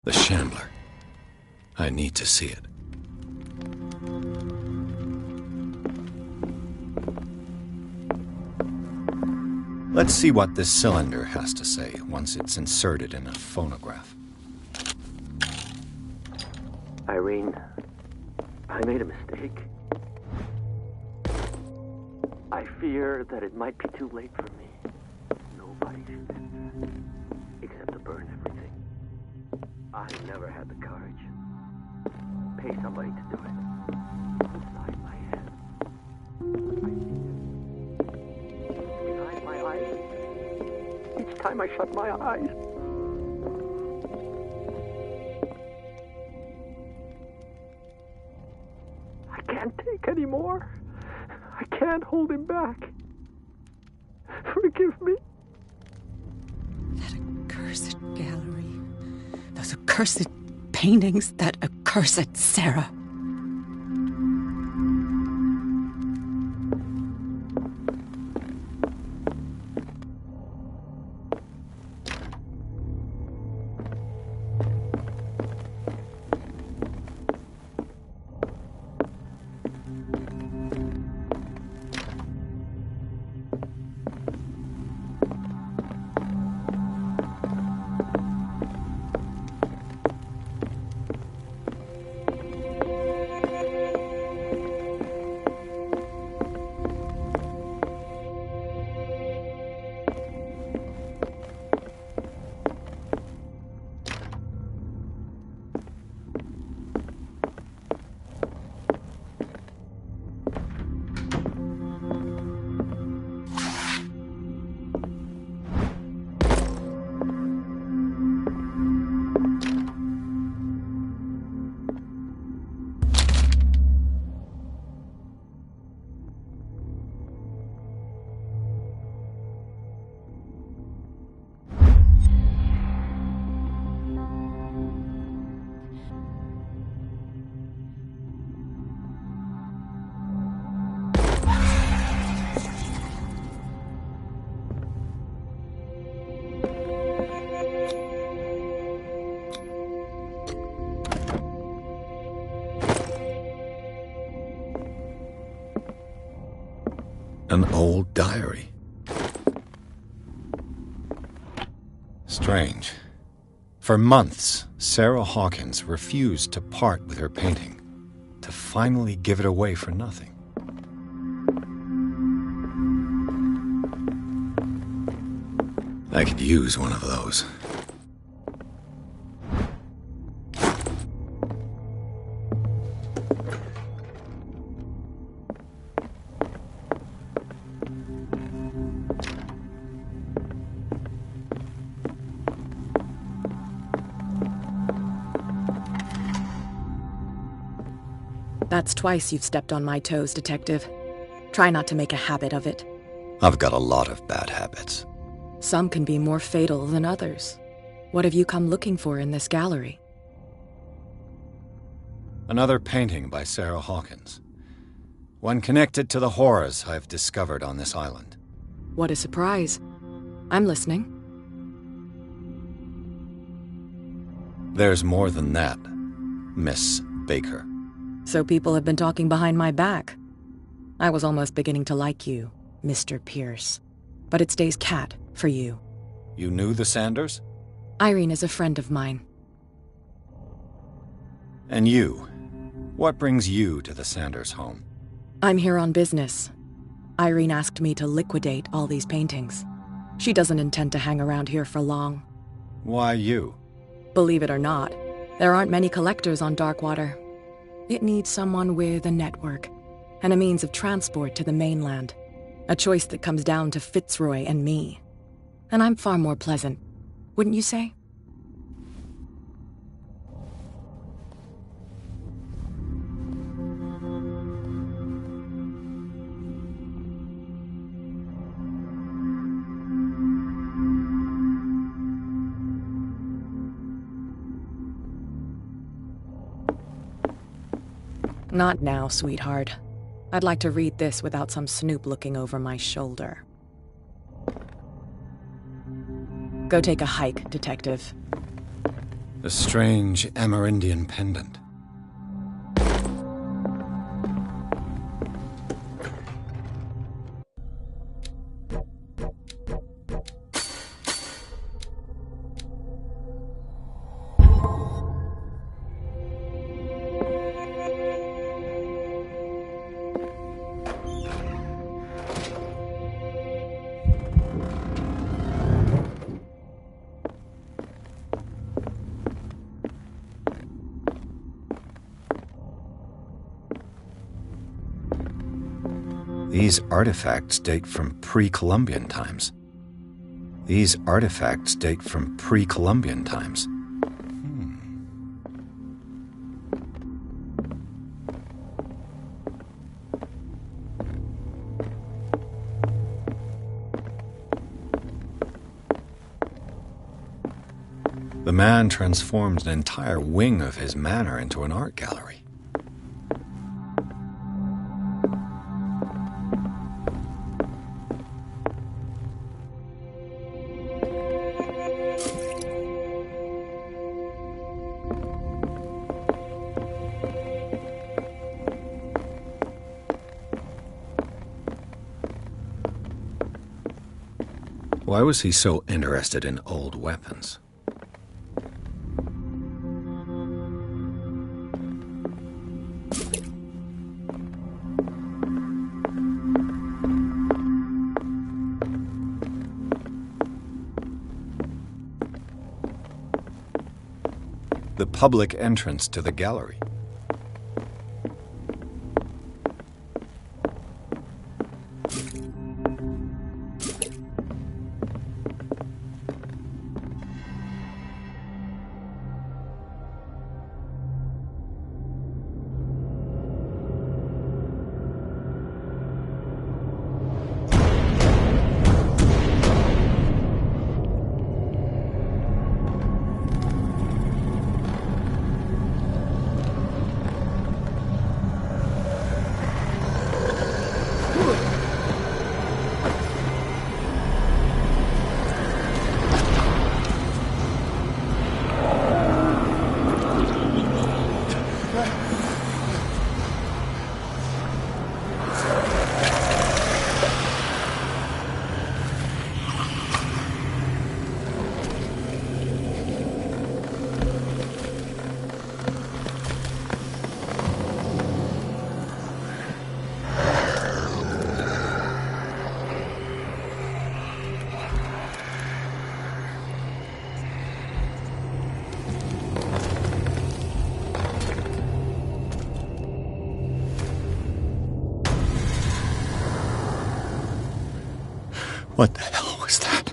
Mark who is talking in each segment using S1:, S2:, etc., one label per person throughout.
S1: The Shambler. I need to see it. Let's see what this cylinder has to say once it's inserted in a phonograph.
S2: Irene, I made a mistake. I fear that it might be too late for me. Nobody should, except to burn everything. I never had the courage. Pay somebody to do it. Inside my head. I see it. Behind my eyes. Each time I shut my eyes. I can't take any more. I can't hold him back. Forgive me.
S3: That accursed gallery. Those accursed paintings. That accursed Sarah.
S1: An old diary. Strange. For months, Sarah Hawkins refused to part with her painting, to finally give it away for nothing. I could use one of those.
S3: That's twice you've stepped on my toes, Detective. Try not to make a habit of it.
S1: I've got a lot of bad habits.
S3: Some can be more fatal than others. What have you come looking for in this gallery?
S1: Another painting by Sarah Hawkins. One connected to the horrors I've discovered on this island.
S3: What a surprise. I'm listening.
S1: There's more than that, Miss Baker.
S3: So people have been talking behind my back. I was almost beginning to like you, Mr. Pierce. But it stays cat for you.
S1: You knew the Sanders?
S3: Irene is a friend of mine.
S1: And you? What brings you to the Sanders home?
S3: I'm here on business. Irene asked me to liquidate all these paintings. She doesn't intend to hang around here for long.
S1: Why you?
S3: Believe it or not, there aren't many collectors on Darkwater. It needs someone with a network and a means of transport to the mainland. A choice that comes down to Fitzroy and me. And I'm far more pleasant, wouldn't you say? Not now, sweetheart. I'd like to read this without some snoop looking over my shoulder. Go take a hike, Detective.
S1: A strange Amerindian pendant. These artifacts date from pre-Columbian times. These artifacts date from pre-Columbian times. The man transformed an entire wing of his manor into an art gallery. Why was he so interested in old weapons? The public entrance to the gallery. What the hell was that?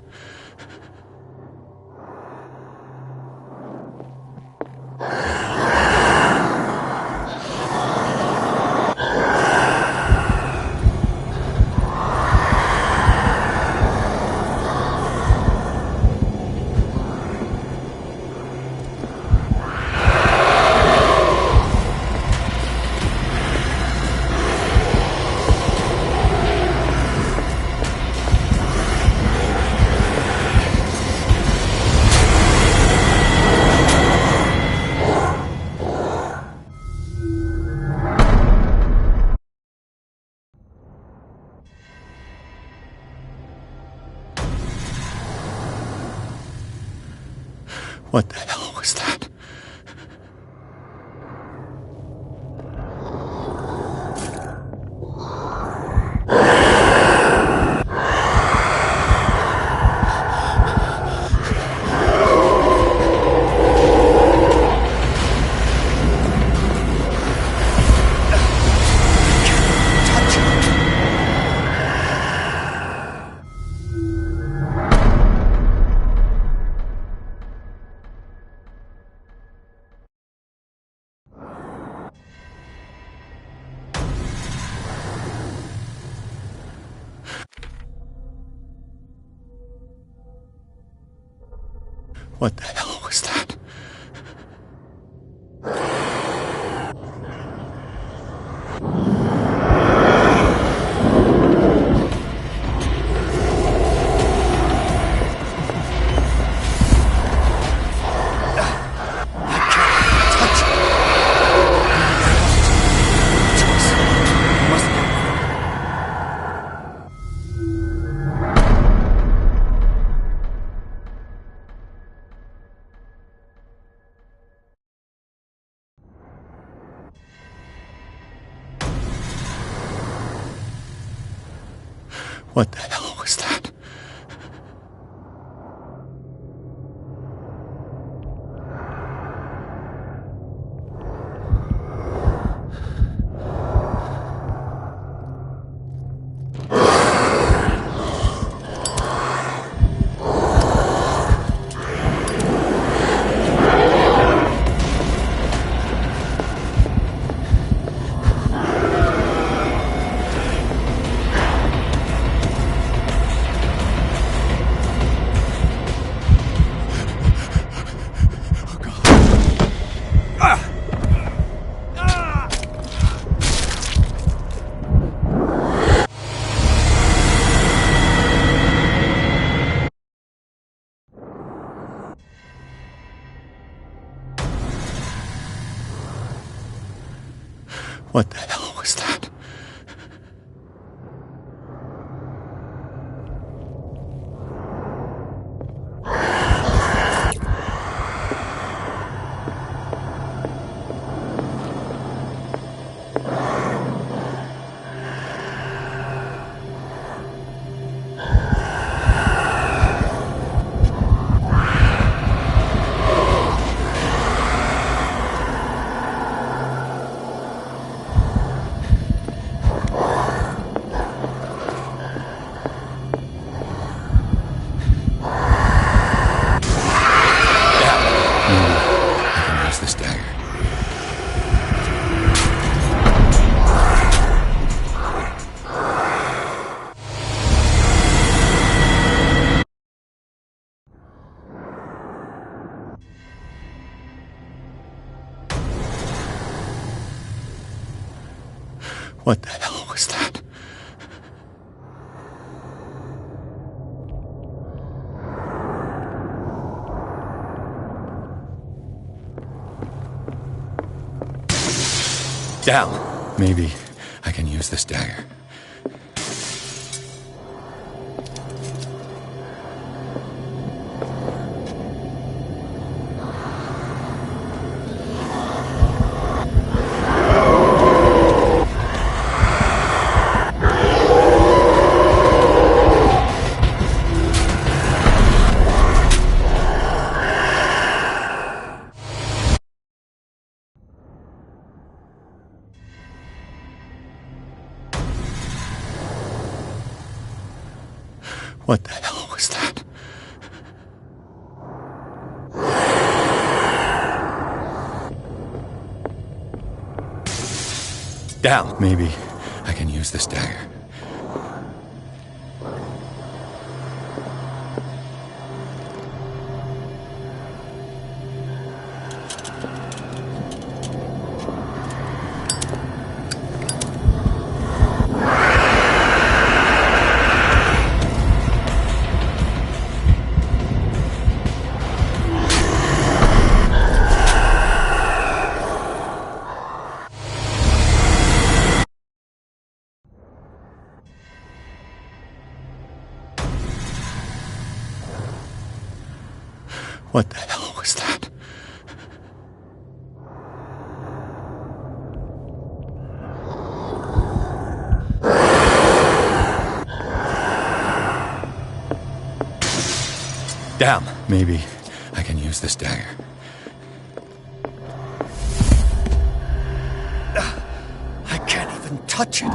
S1: What the hell was that? What the hell was that? What the hell was that? What the hell was that? What the hell was that? Down. Maybe I can use this dagger. What the hell was that? Down. Maybe I can use this dagger. What the hell was that? Down. Maybe I can use this dagger. I can't even touch it.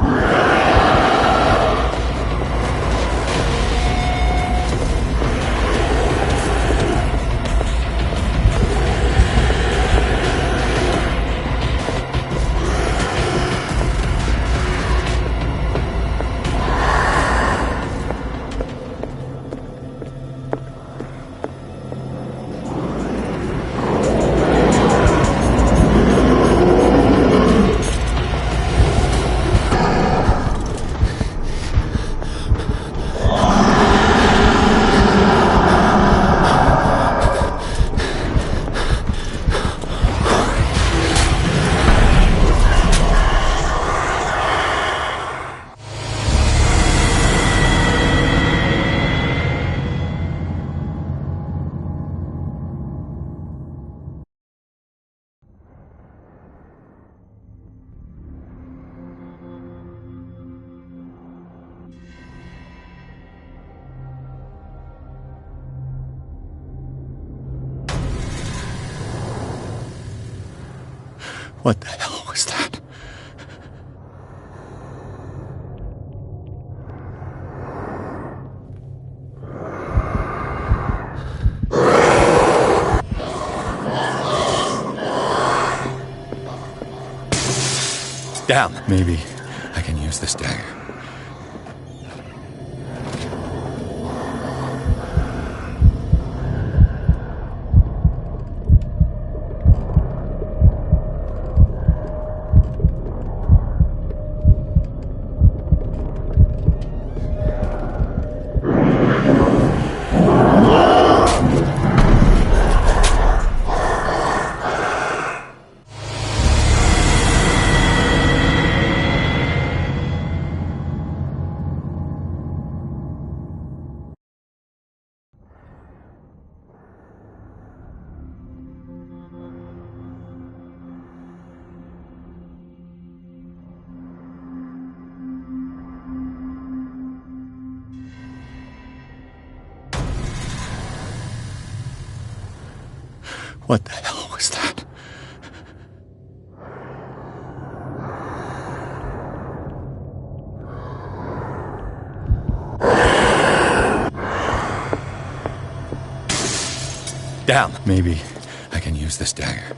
S1: What the hell was that? Down. Maybe I can use this dagger. What the hell was that? Down. Maybe I can use this dagger.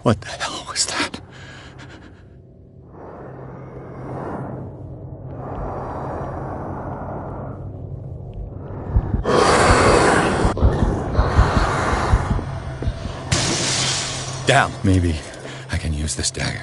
S1: What the hell was that? Down. Maybe I can use this dagger.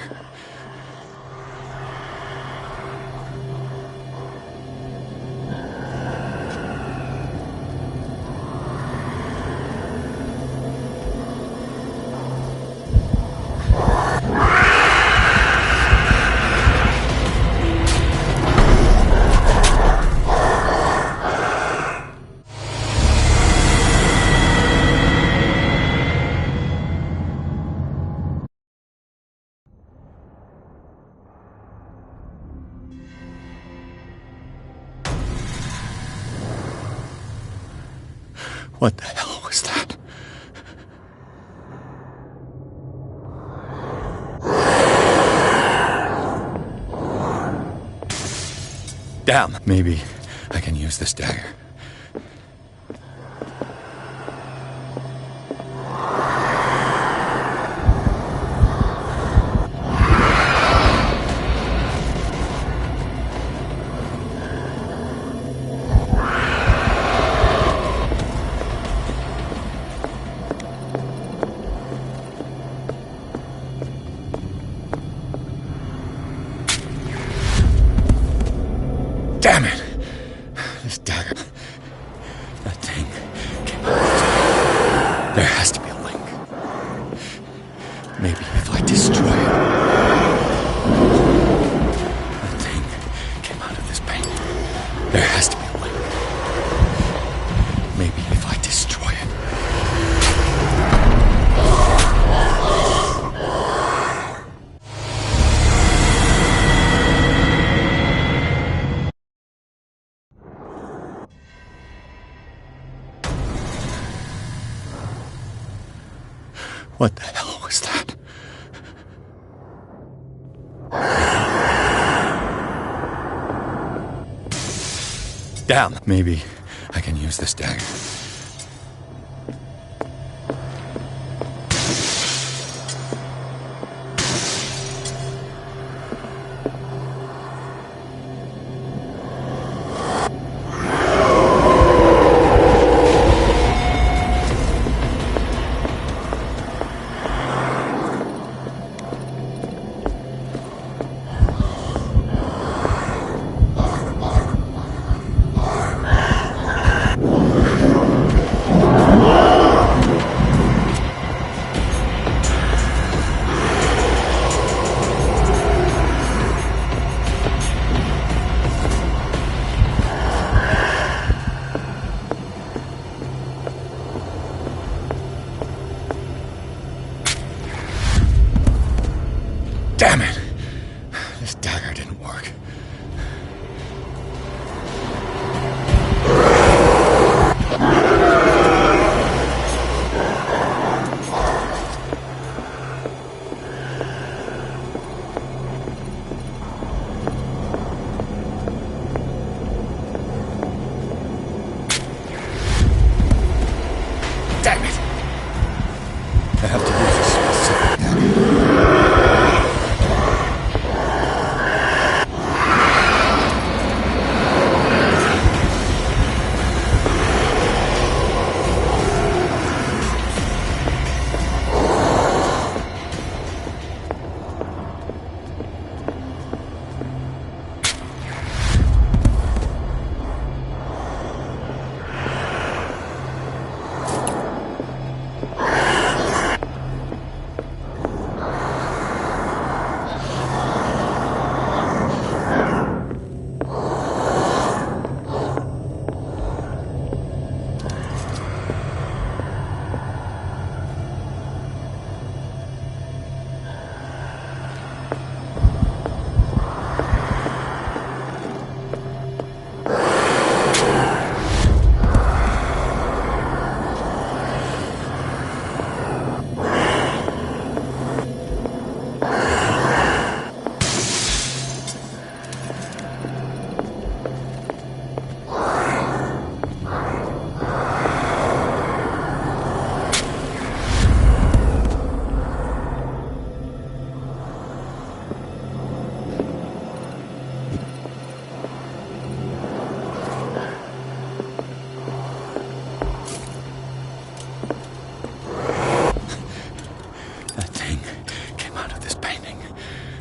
S1: What the hell was that? Down. Maybe I can use this dagger. Damn it! This dagger. That thing came out. There has to be a link. Maybe if I destroy it. That thing came out of this paint. There has to be a link. Maybe if I destroy it. What the hell was that? Damn. Maybe I can use this dagger. Damn it! This dagger didn't work. Damn it! I have to use a specific dagger.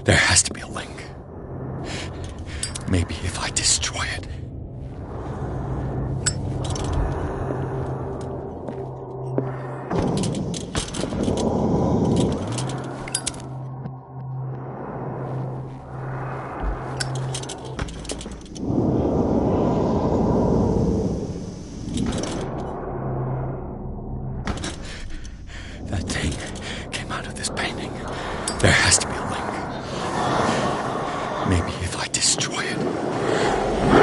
S1: There has to be a link. Maybe if I destroy it. That thing came out of this painting. There has to be a link. Maybe if I destroy it.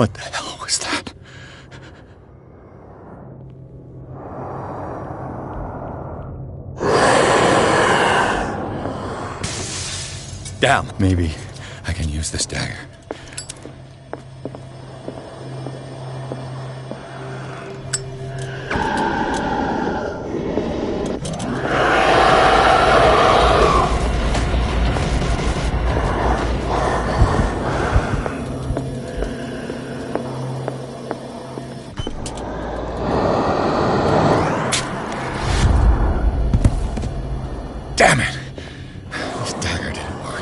S1: What the hell was that? Damn! Maybe I can use this dagger. Damn it! This dagger didn't work.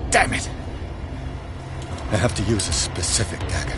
S1: Damn it! I have to use a specific dagger.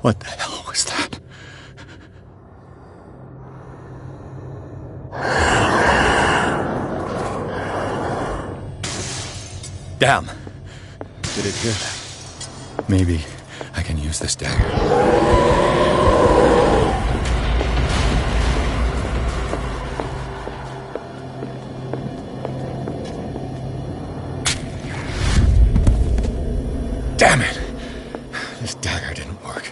S1: What the hell was that? Damn! Did it hear that? Maybe I can use this dagger. Damn it! This dagger didn't work.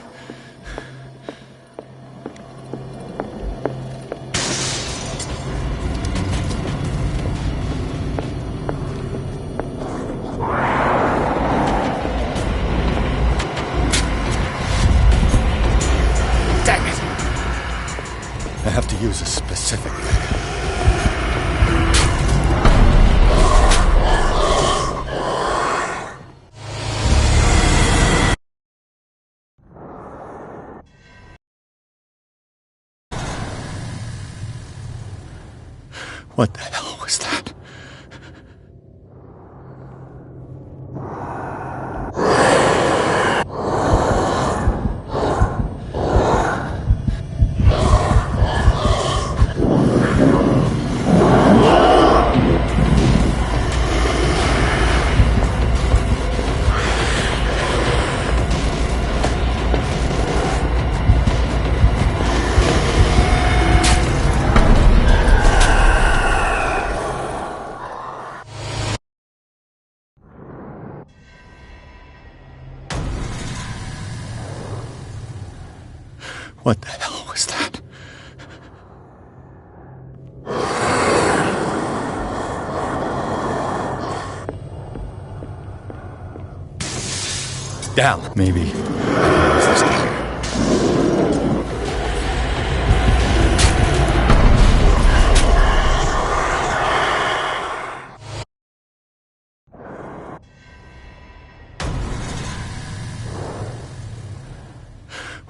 S1: Damn it! I have to use a specific dagger. What the hell was that? What the hell was that? Down. Maybe I can use this dagger.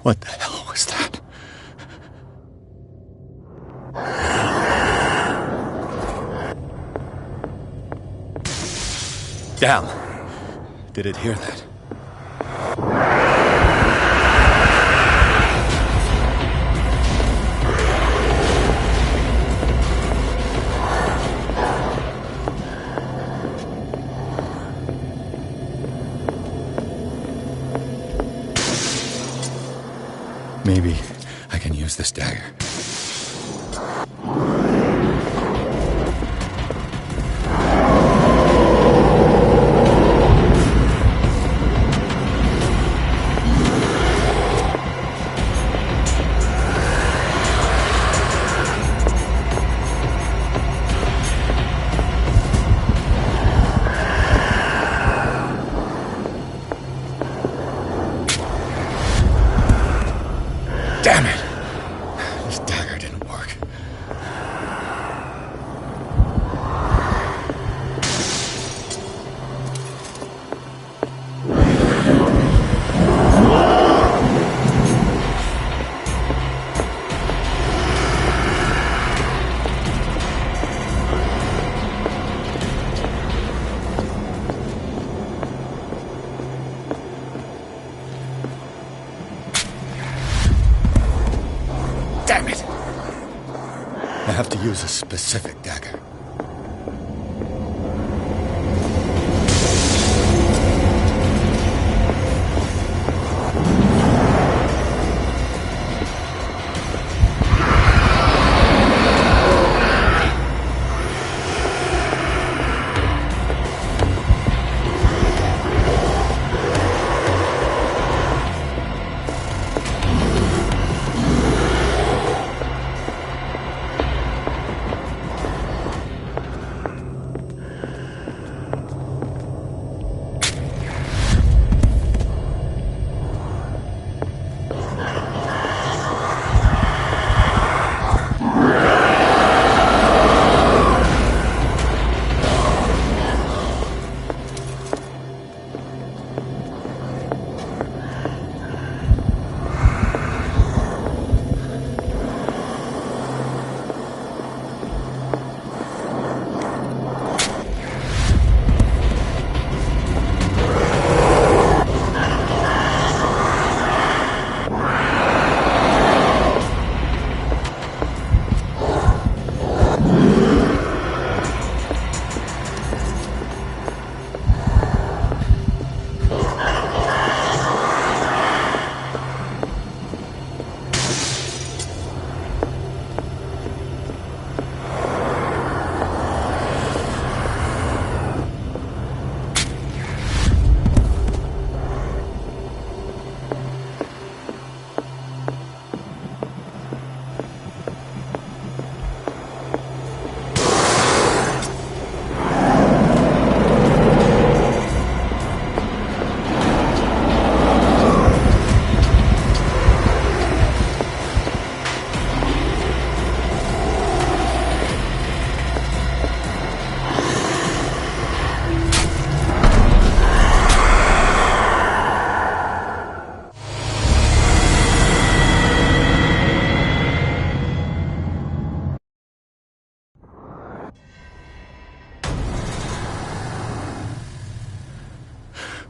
S1: What the hell was that? Down. Did it hear that? Maybe I can use this dagger. Damn it! This dagger didn't work. Damn it! I have to use a specific dagger.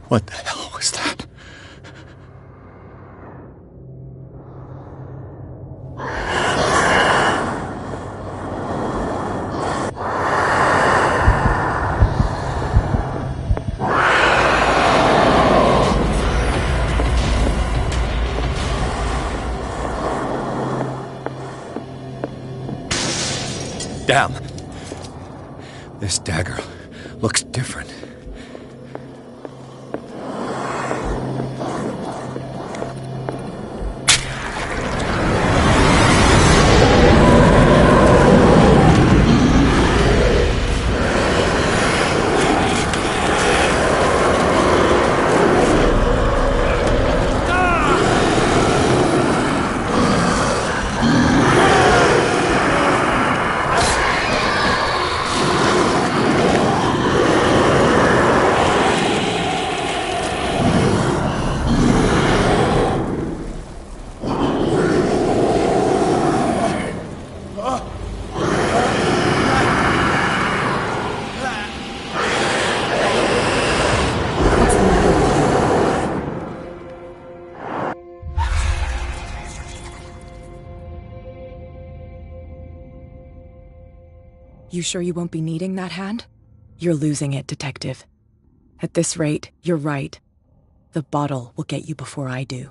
S1: What the hell was that? Down. This dagger looks different.
S3: You sure you won't be needing that hand? You're losing it, Detective. At this rate, you're right. The bottle will get you before I do.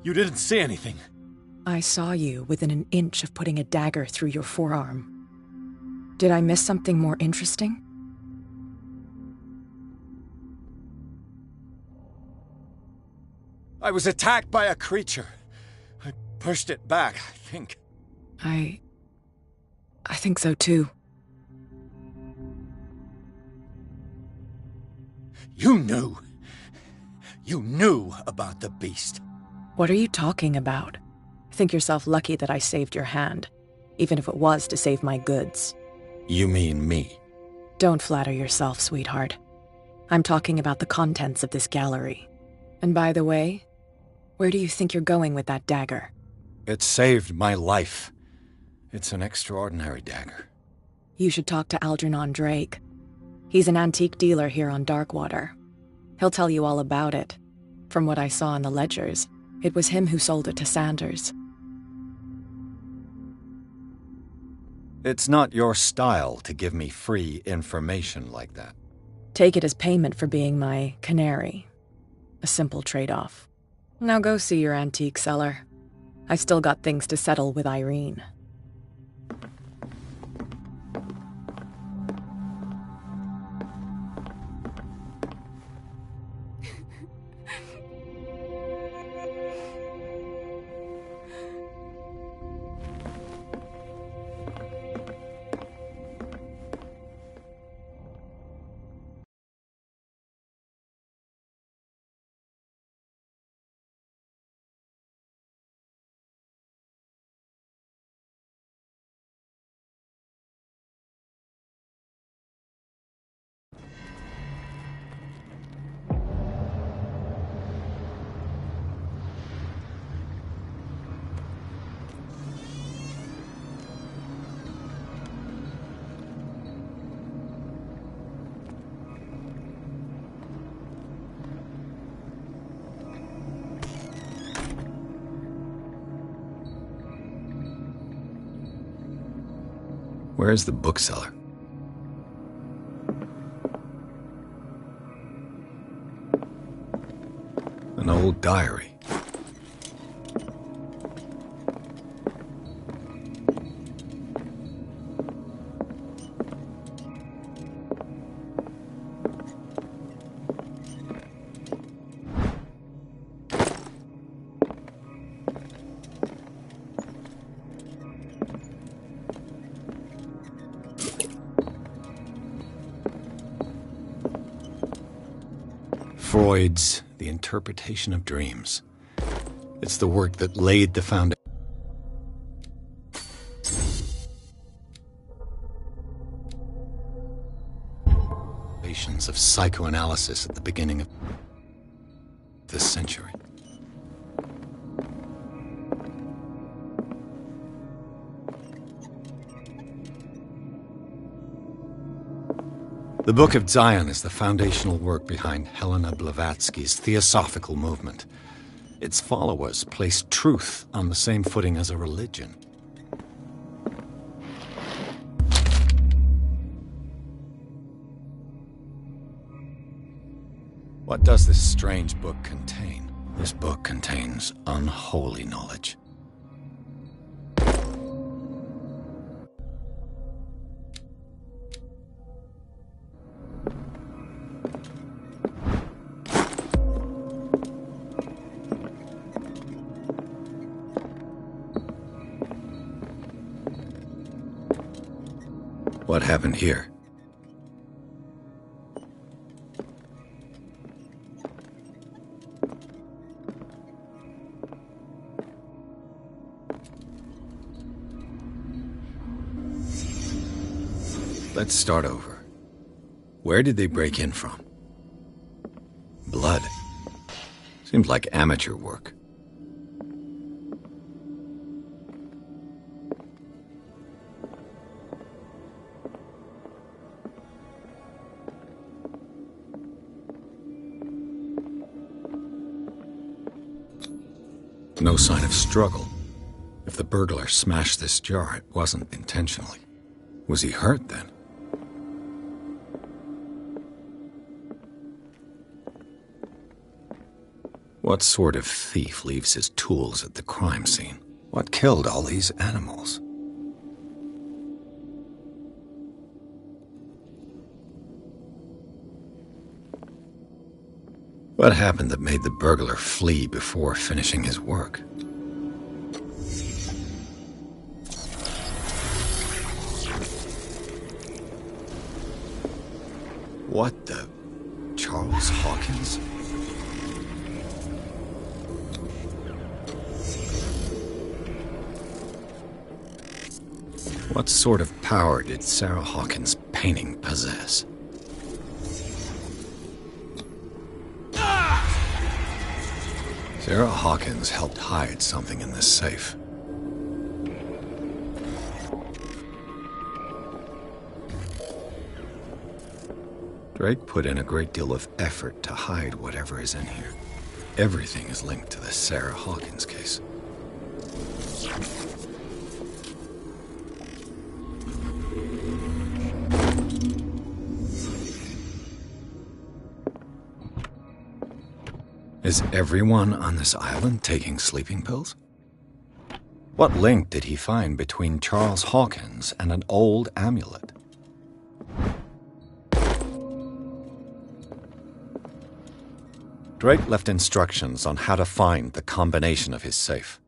S1: You didn't see anything.
S3: I saw you within an inch of putting a dagger through your forearm. Did I miss something more interesting?
S1: I was attacked by a creature. I pushed it back, I think.
S3: I think so too.
S1: You knew. You knew about the beast.
S3: What are you talking about? Think yourself lucky that I saved your hand, even if it was to save my goods.
S1: You mean me?
S3: Don't flatter yourself, sweetheart. I'm talking about the contents of this gallery. And by the way, where do you think you're going with that dagger?
S1: It saved my life. It's an extraordinary dagger.
S3: You should talk to Algernon Drake. He's an antique dealer here on Darkwater. He'll tell you all about it. From what I saw in the ledgers, it was him who sold it to Sanders.
S1: It's not your style to give me free information like that.
S3: Take it as payment for being my canary. A simple trade-off. Now go see your antique seller. I've still got things to settle with Irene.
S1: Where's the bookseller? An old diary. Freud's The Interpretation of Dreams. It's the work that laid the foundations of psychoanalysis at the beginning of this century. The Book of Zion is the foundational work behind Helena Blavatsky's Theosophical movement. Its followers placed truth on the same footing as a religion. What does this strange book contain? This book contains unholy knowledge. What happened here? Let's start over. Where did they break in from? Blood. Seems like amateur work. No sign of struggle. If the burglar smashed this jar, it wasn't intentionally. Was he hurt then? What sort of thief leaves his tools at the crime scene? What killed all these animals? What happened that made the burglar flee before finishing his work? What the... Charles Hawkins? What sort of power did Sarah Hawkins' painting possess? Sarah Hawkins helped hide something in this safe. Drake put in a great deal of effort to hide whatever is in here. Everything is linked to the Sarah Hawkins case. Is everyone on this island taking sleeping pills? What link did he find between Charles Hawkins and an old amulet? Drake left instructions on how to find the combination of his safe.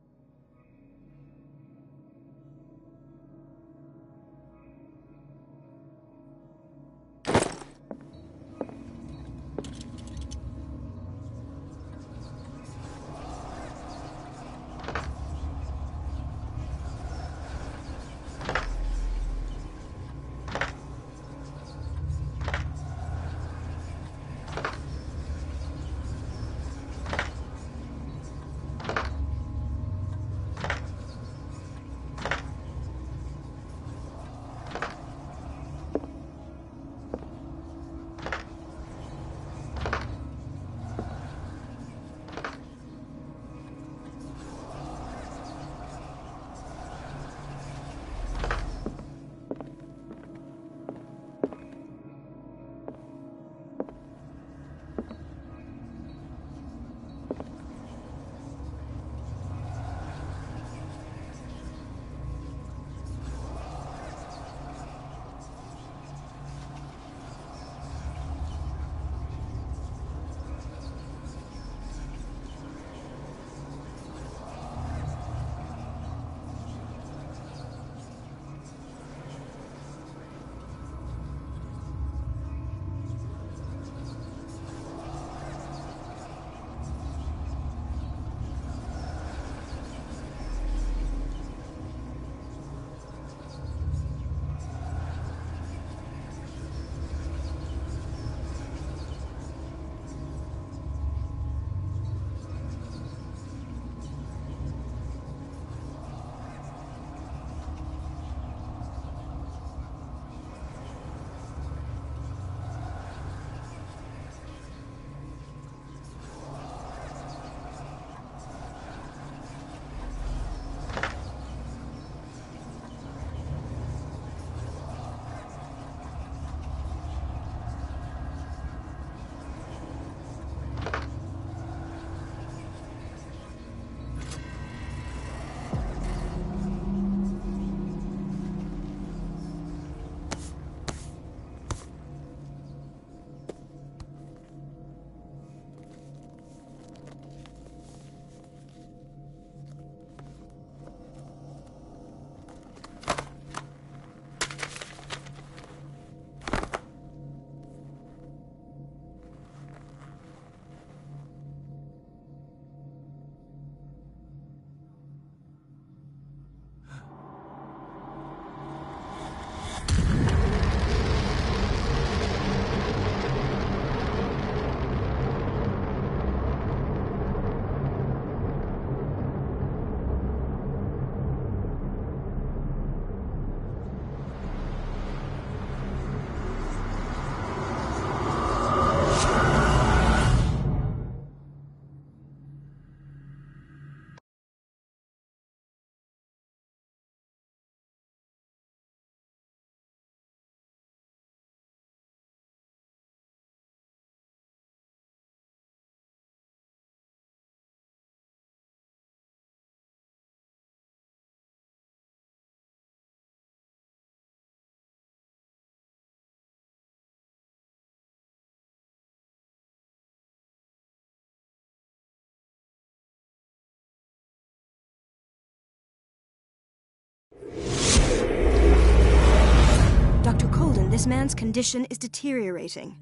S4: This man's condition is deteriorating.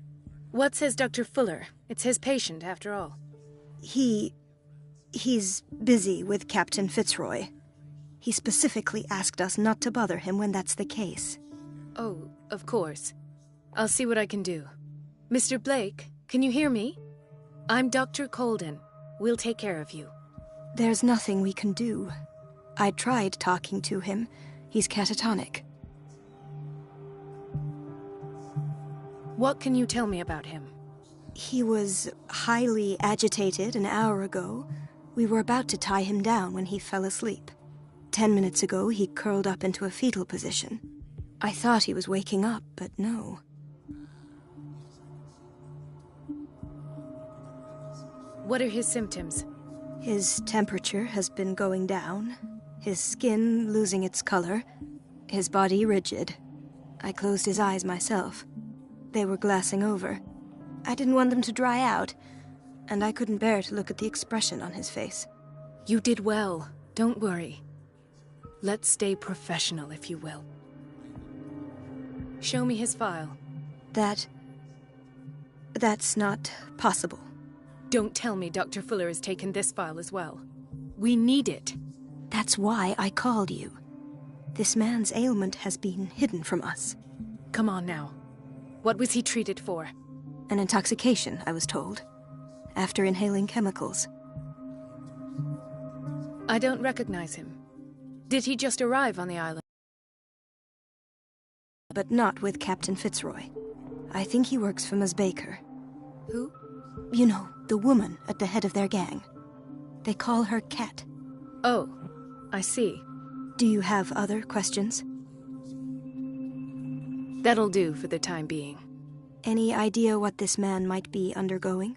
S3: What says Dr. Fuller? It's his patient, after all.
S4: He's busy with Captain Fitzroy. He specifically asked us not to bother him when that's the case.
S3: Oh, of course. I'll see what I can do. Mr. Blake, can you hear me? I'm Dr. Colden. We'll take care of you.
S4: There's nothing we can do. I tried talking to him. He's catatonic.
S3: What can you tell me about him?
S4: He was highly agitated an hour ago. We were about to tie him down when he fell asleep. 10 minutes ago, he curled up into a fetal position. I thought he was waking up, but no.
S3: What are his symptoms?
S4: His temperature has been going down, his skin losing its color, his body rigid. I closed his eyes myself. They were glassing over. I didn't want them to dry out, and I couldn't bear to look at the expression on his face.
S3: You did well. Don't worry. Let's stay professional, if you will. Show me his file.
S4: That's not possible.
S3: Don't tell me Dr. Fuller has taken this file as well. We need it.
S4: That's why I called you. This man's ailment has been hidden from us.
S3: Come on now. What was he treated for?
S4: An intoxication, I was told. After inhaling chemicals.
S3: I don't recognize him. Did he just arrive on the island?
S4: But not with Captain Fitzroy. I think he works for Ms. Baker.
S3: Who?
S4: You know, the woman at the head of their gang. They call her Cat.
S3: Oh, I see.
S4: Do you have other questions?
S3: That'll do for the time being.
S4: Any idea what this man might be undergoing?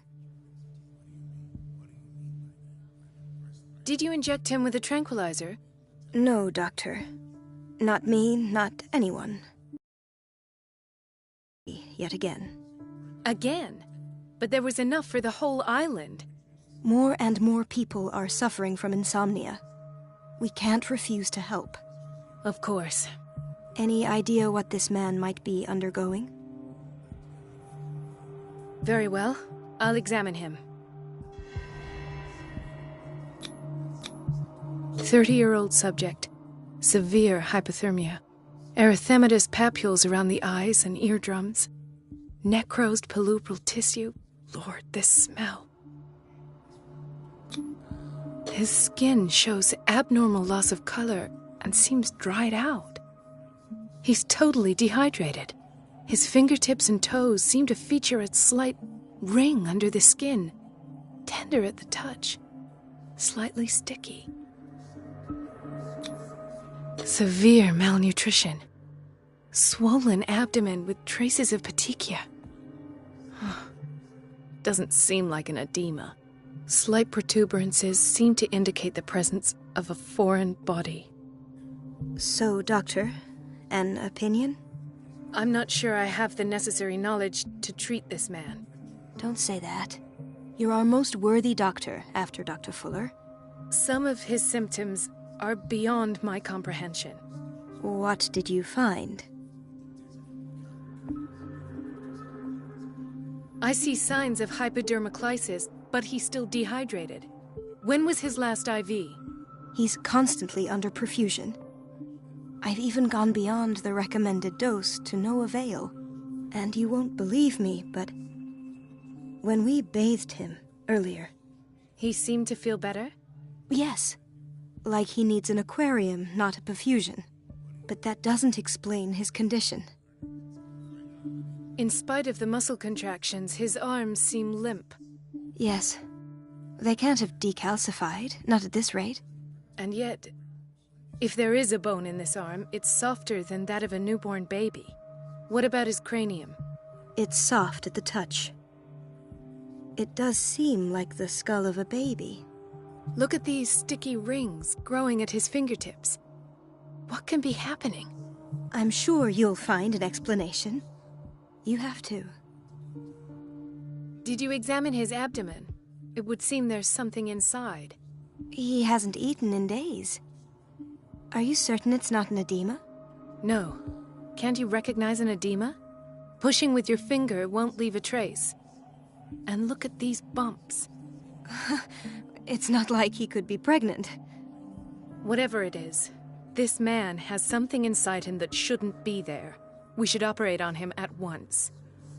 S3: Did you inject him with a tranquilizer?
S4: No, Doctor. Not me, not anyone. Yet again.
S3: Again? But there was enough for the whole island.
S4: More and more people are suffering from insomnia. We can't refuse to help.
S3: Of course.
S4: Any idea what this man might be undergoing?
S3: Very well. I'll examine him. 30-year-old subject. Severe hypothermia. Erythematous papules around the eyes and eardrums. Necrosed palpebral tissue. Lord, this smell. His skin shows abnormal loss of color and seems dried out. He's totally dehydrated. His fingertips and toes seem to feature a slight ring under the skin, tender at the touch, slightly sticky. Severe malnutrition. Swollen abdomen with traces of petechia. Doesn't seem like an edema. Slight protuberances seem to indicate the presence of a foreign body.
S4: So, Doctor, an opinion?
S3: I'm not sure I have the necessary knowledge to treat this man.
S4: Don't say that. You're our most worthy doctor after Dr. Fuller.
S3: Some of his symptoms are beyond my comprehension.
S4: What did you find?
S3: I see signs of hypodermoclysis, but he's still dehydrated. When was his last IV?
S4: He's constantly under perfusion. I've even gone beyond the recommended dose to no avail. And you won't believe me, but when we bathed him earlier...
S3: He seemed to feel better?
S4: Yes. Like he needs an aquarium, not a perfusion. But that doesn't explain his condition.
S3: In spite of the muscle contractions, his arms seem limp.
S4: Yes. They can't have decalcified, not at this rate.
S3: And yet, if there is a bone in this arm, it's softer than that of a newborn baby. What about his cranium?
S4: It's soft at the touch. It does seem like the skull of a baby.
S3: Look at these sticky rings growing at his fingertips. What can be happening?
S4: I'm sure you'll find an explanation. You have to.
S3: Did you examine his abdomen? It would seem there's something inside.
S4: He hasn't eaten in days. Are you certain it's not an edema?
S3: No. Can't you recognize an edema?
S5: Pushing with your finger won't leave a trace. And look at these bumps.
S4: It's not like he could be pregnant.
S5: Whatever it is, this man has something inside him that shouldn't be there. We should operate on him at once.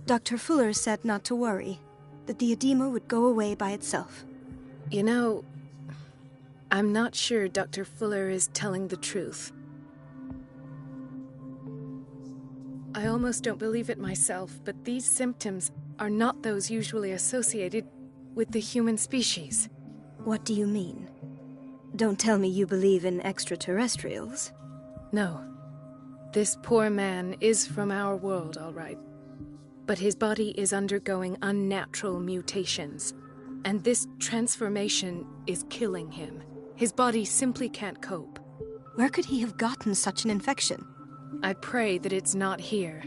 S4: Dr. Fuller said not to worry, that the edema would go away by itself.
S5: You know, I'm not sure Dr. Fuller is telling the truth. I almost don't believe it myself, but these symptoms are not those usually associated with the human species.
S4: What do you mean? Don't tell me you believe in extraterrestrials.
S5: No. This poor man is from our world, all right. But his body is undergoing unnatural mutations. And this transformation is killing him. His body simply can't cope.
S4: Where could he have gotten such an infection?
S5: I pray that it's not here.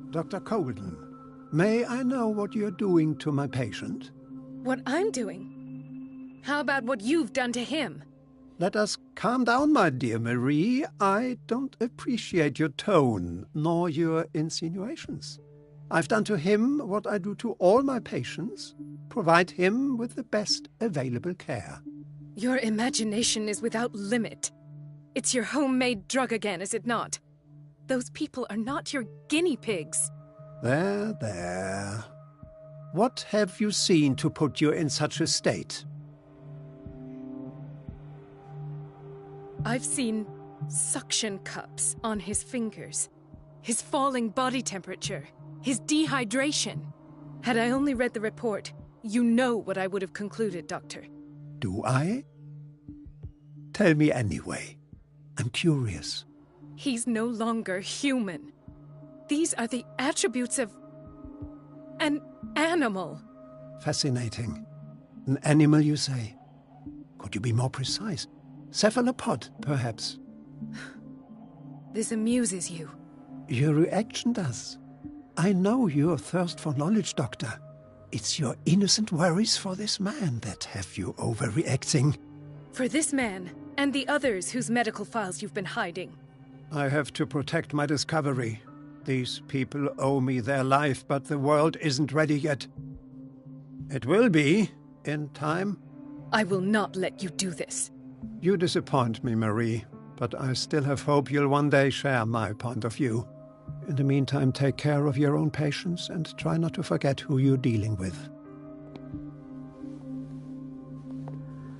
S6: Dr. Colden, may I know what you're doing to my patient?
S5: What I'm doing? How about what you've done to him?
S6: Let us calm down, my dear Marie. I don't appreciate your tone, nor your insinuations. I've done to him what I do to all my patients, provide him with the best available care.
S5: Your imagination is without limit. It's your homemade drug again, is it not? Those people are not your guinea pigs.
S6: There, there. What have you seen to put you in such a state?
S5: I've seen suction cups on his fingers, his falling body temperature, his dehydration. Had I only read the report, you know what I would have concluded, Doctor.
S6: Do I? Tell me anyway. I'm curious.
S5: He's no longer human. These are the attributes of an animal.
S6: Fascinating. An animal, you say? Could you be more precise? Cephalopod, perhaps?
S5: This amuses you.
S6: Your reaction does. I know your thirst for knowledge, Doctor. It's your innocent worries for this man that have you overreacting.
S5: For this man, and the others whose medical files you've been hiding.
S6: I have to protect my discovery. These people owe me their life, but the world isn't ready yet. It will be, in time.
S5: I will not let you do this.
S6: You disappoint me, Marie, but I still have hope you'll one day share my point of view. In the meantime, take care of your own patients and try not to forget who you're dealing with.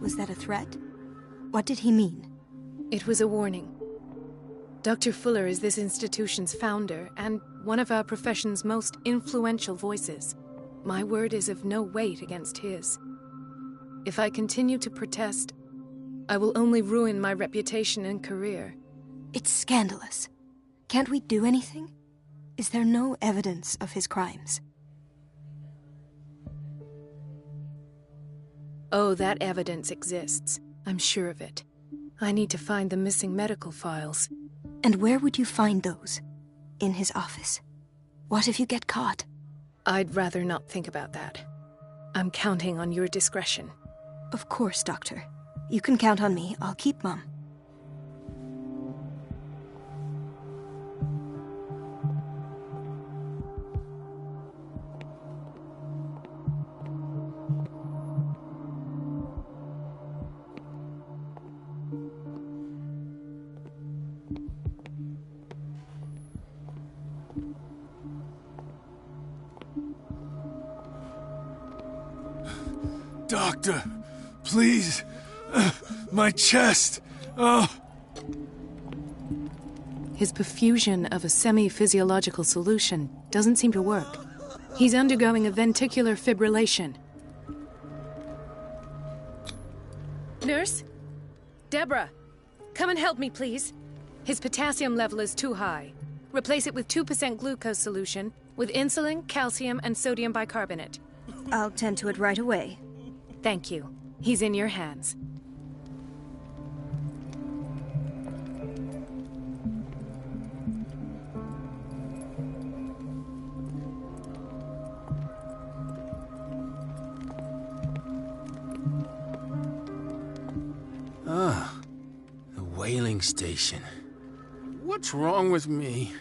S4: Was that a threat? What did he mean?
S5: It was a warning. Dr. Fuller is this institution's founder and one of our profession's most influential voices. My word is of no weight against his. If I continue to protest, I will only ruin my reputation and career.
S4: It's scandalous. Can't we do anything? Is there no evidence of his crimes?
S5: Oh, that evidence exists. I'm sure of it. I need to find the missing medical files.
S4: And where would you find those? In his office? What if you get caught?
S5: I'd rather not think about that. I'm counting on your discretion.
S4: Of course, Doctor. You can count on me. I'll keep mum.
S7: Doctor, please. My chest. Oh.
S5: His perfusion of a semi-physiological solution doesn't seem to work. He's undergoing a ventricular fibrillation. Nurse? Deborah, come and help me, please. His potassium level is too high. Replace it with 2% glucose solution with insulin, calcium, and sodium bicarbonate.
S4: I'll tend to it right away.
S5: Thank you. He's in your hands.
S7: Ah, the whaling station. What's wrong with me?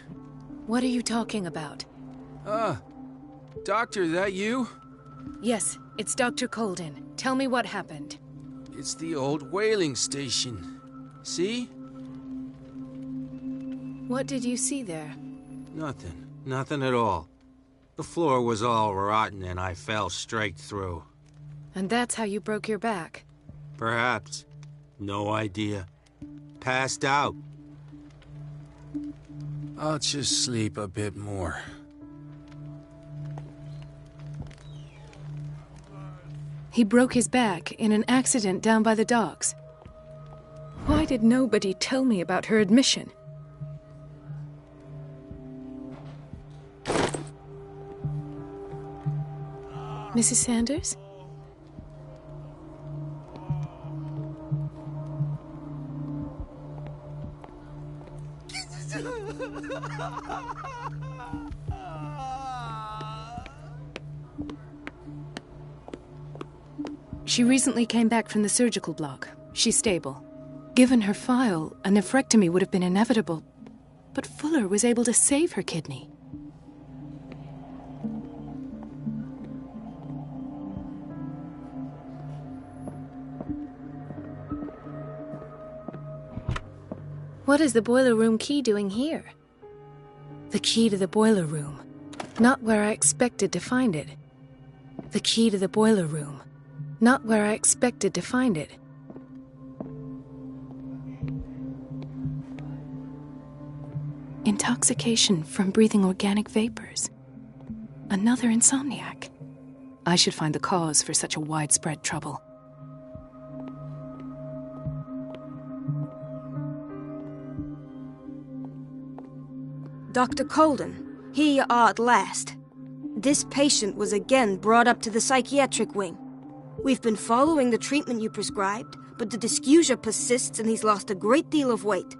S5: What are you talking about?
S7: Doctor, that you?
S5: Yes, it's Dr. Colden. Tell me what happened.
S7: It's the old whaling station. See?
S5: What did you see there?
S8: Nothing. Nothing at all. The floor was all rotten and I fell straight through.
S5: And that's how you broke your back?
S8: Perhaps. No idea. Passed out.
S7: I'll just sleep a bit more.
S5: He broke his back in an accident down by the docks. Why did nobody tell me about her admission? Mrs. Sanders? She recently came back from the surgical block. She's stable. Given her file, a nephrectomy would have been inevitable. But Fuller was able to save her kidney. What is the boiler room key doing here? The key to the boiler room. Not where I expected to find it. The key to the boiler room. Not where I expected to find it. Intoxication from breathing organic vapors. Another insomniac. I should find the cause for such a widespread trouble.
S4: Dr. Colden, here you are at last. This patient was again brought up to the psychiatric wing. We've been following the treatment you prescribed, but the dysgeusia persists and he's lost a great deal of weight.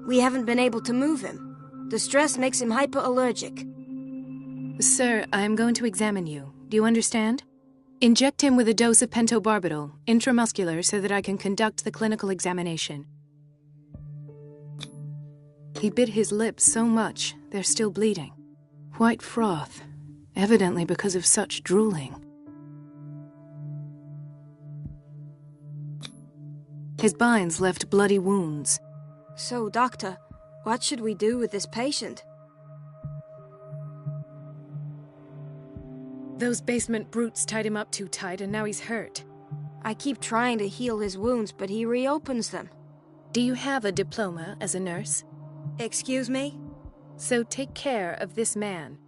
S4: We haven't been able to move him. The stress makes him hyperallergic.
S5: Sir, I am going to examine you. Do you understand? Inject him with a dose of pentobarbital, intramuscular, so that I can conduct the clinical examination. He bit his lips so much, they're still bleeding. White froth, evidently because of such drooling. His binds left bloody wounds.
S4: So, Doctor, what should we do with this patient?
S5: Those basement brutes tied him up too tight and now he's hurt.
S4: I keep trying to heal his wounds, but he reopens them.
S5: Do you have a diploma as a nurse?
S4: Excuse me?
S5: So take care of this man.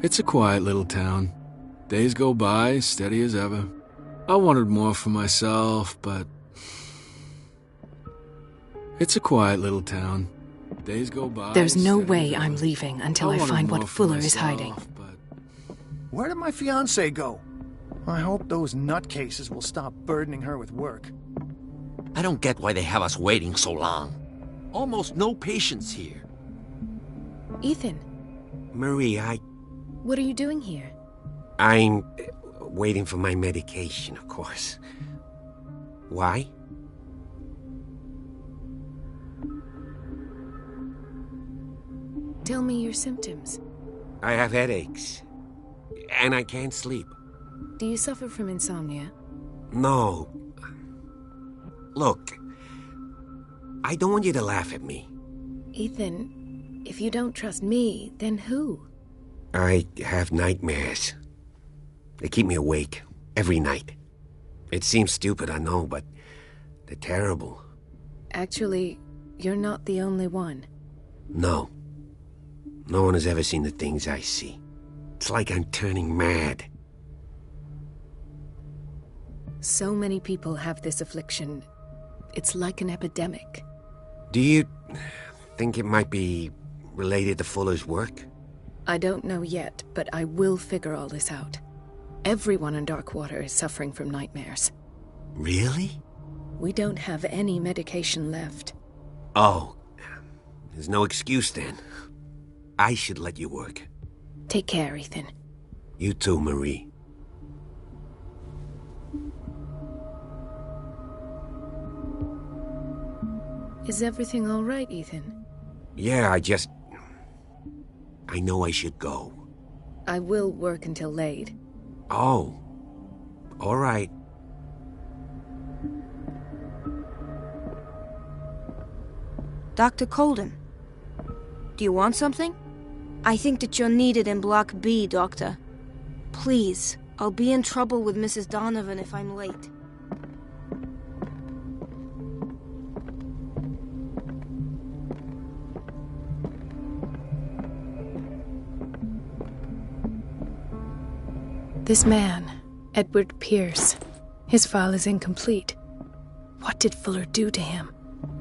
S7: It's a quiet little town. Days go by, steady as ever. I wanted more for myself, but... It's a quiet little town. Days go by...
S5: There's no way I'm leaving until I find what Fuller is hiding.
S7: But...
S9: Where did my fiancée go? I hope those nutcases will stop burdening her with work.
S2: I don't get why they have us waiting so long. Almost no patients here.
S5: Ethan.
S8: Marie,
S5: What are you doing here?
S8: I'm waiting for my medication, of course. Why?
S5: Tell me your symptoms.
S8: I have headaches. And I can't sleep.
S5: Do you suffer from insomnia?
S8: No. Look, I don't want you to laugh at me.
S5: Ethan, if you don't trust me, then who?
S8: I have nightmares. They keep me awake every night. It seems stupid, I know, but they're terrible.
S5: Actually, you're not the only one.
S8: No. No one has ever seen the things I see. It's like I'm turning mad.
S5: So many people have this affliction. It's like an epidemic.
S8: Do you think it might be related to Fuller's work?
S5: I don't know yet, but I will figure all this out. Everyone in Darkwater is suffering from nightmares.
S8: Really?
S5: We don't have any medication left.
S8: Oh, there's no excuse then. I should let you work.
S5: Take care, Ethan.
S8: You too, Marie.
S5: Is everything all right, Ethan?
S8: Yeah, I know I should go.
S5: I will work until late.
S8: Oh. All right.
S4: Dr. Colden, do you want something? I think that you're needed in Block B, Doctor. Please, I'll be in trouble with Mrs. Donovan if I'm late.
S5: This man, Edward Pierce, his file is incomplete. What did Fuller do to him?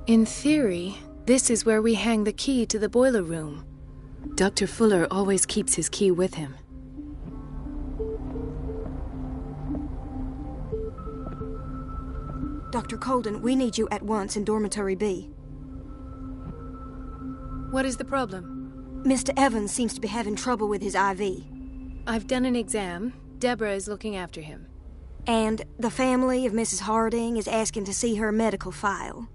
S5: In theory, this is where we hang the key to the boiler room. Dr. Fuller always keeps his key with him.
S4: Dr. Colden, we need you at once in Dormitory B.
S5: What is the problem?
S4: Mr. Evans seems to be having trouble with his IV.
S5: I've done an exam. Deborah is looking after him.
S4: And the family of Mrs. Harding is asking to see her medical file.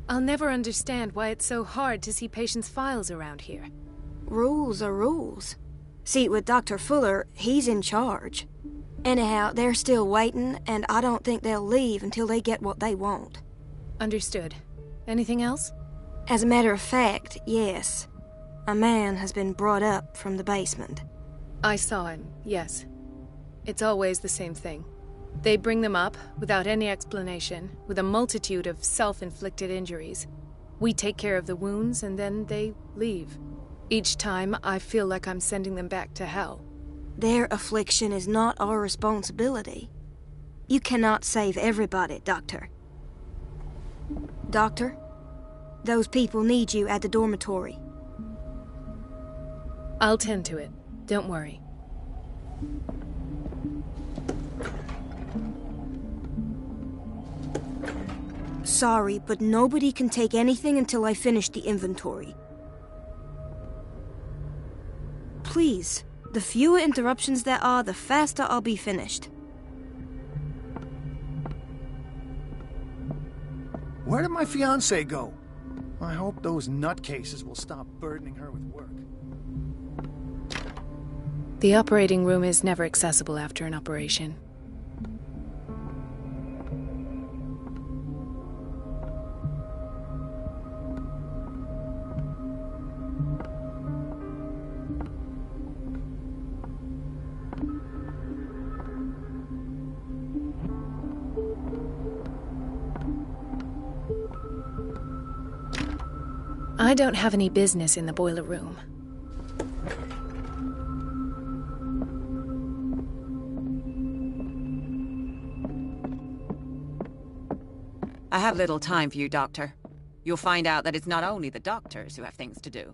S5: I'll never understand why it's so hard to see patients' files around here.
S4: Rules are rules. See, with Dr. Fuller, he's in charge. Anyhow, they're still waiting, and I don't think they'll leave until they get what they want.
S5: Understood. Anything else?
S4: As a matter of fact, yes. A man has been brought up from the basement.
S5: I saw him, yes. It's always the same thing. They bring them up, without any explanation, with a multitude of self-inflicted injuries. We take care of the wounds, and then they leave. Each time, I feel like I'm sending them back to hell.
S4: Their affliction is not our responsibility. You cannot save everybody, Doctor. Doctor, those people need you at the dormitory.
S5: I'll tend to it. Don't worry.
S4: Sorry, but nobody can take anything until I finish the inventory. Please, the fewer interruptions there are, the faster I'll be finished.
S9: Where did my fiancée go? I hope those nutcases will stop burdening her with work.
S5: The operating room is never accessible after an operation. I don't have any business in the boiler room.
S10: I have little time for you, Doctor. You'll find out that it's not only the doctors who have things to do.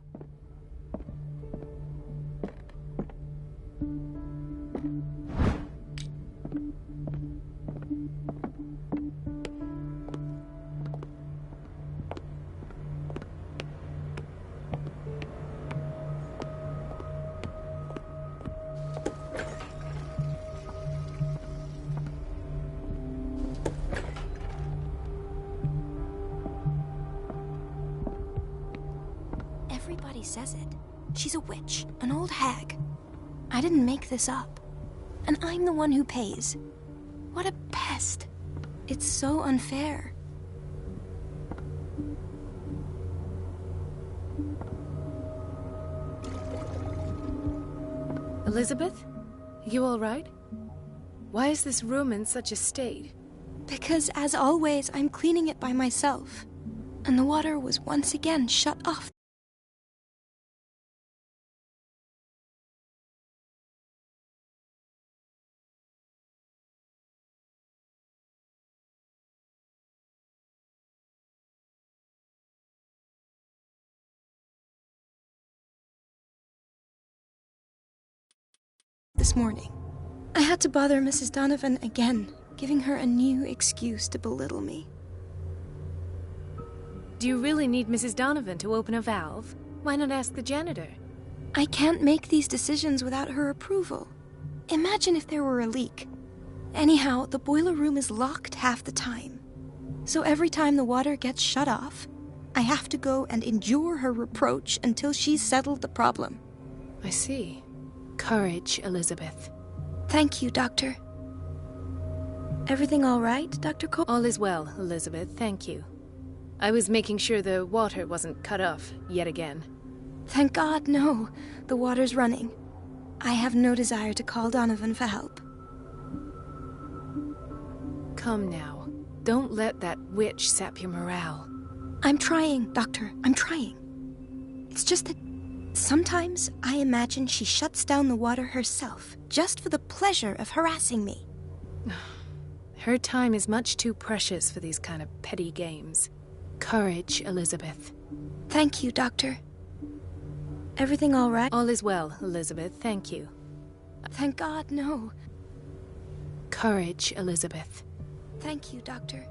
S4: Everybody says it. She's a witch, an old hag. I didn't make this up. And I'm the one who pays. What a pest. It's so unfair.
S5: Elizabeth? You all right? Why is this room in such a state?
S4: Because, as always, I'm cleaning it by myself. And the water was once again shut off. This morning, I had to bother Mrs. Donovan again, giving her a new excuse to belittle me.
S5: Do you really need Mrs. Donovan to open a valve? Why not ask the janitor?
S4: I can't make these decisions without her approval. Imagine if there were a leak. Anyhow, the boiler room is locked half the time. So every time the water gets shut off, I have to go and endure her reproach until she's settled the problem.
S5: I see. Courage, Elizabeth.
S4: Thank you, Doctor. Everything all right, Dr. Cole?
S5: All is well, Elizabeth, thank you. I was making sure the water wasn't cut off yet again.
S4: Thank God, no. The water's running. I have no desire to call Donovan for help.
S5: Come now. Don't let that witch sap your morale.
S4: I'm trying, Doctor. I'm trying. It's just that sometimes I imagine she shuts down the water herself, just for the pleasure of harassing me.
S5: Her time is much too precious for these kind of petty games. Courage, Elizabeth.
S4: Thank you, Doctor. Everything all right?
S5: All is well, Elizabeth, thank you.
S4: Thank God, no.
S5: Courage, Elizabeth.
S4: Thank you, Doctor.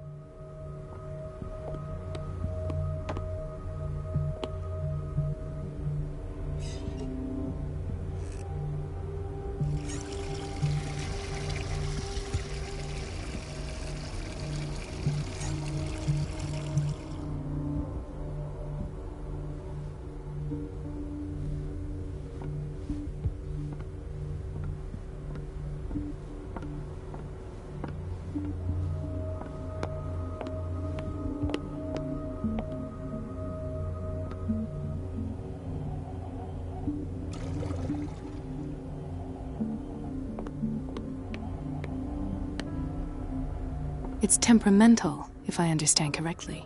S5: It's temperamental, if I understand correctly.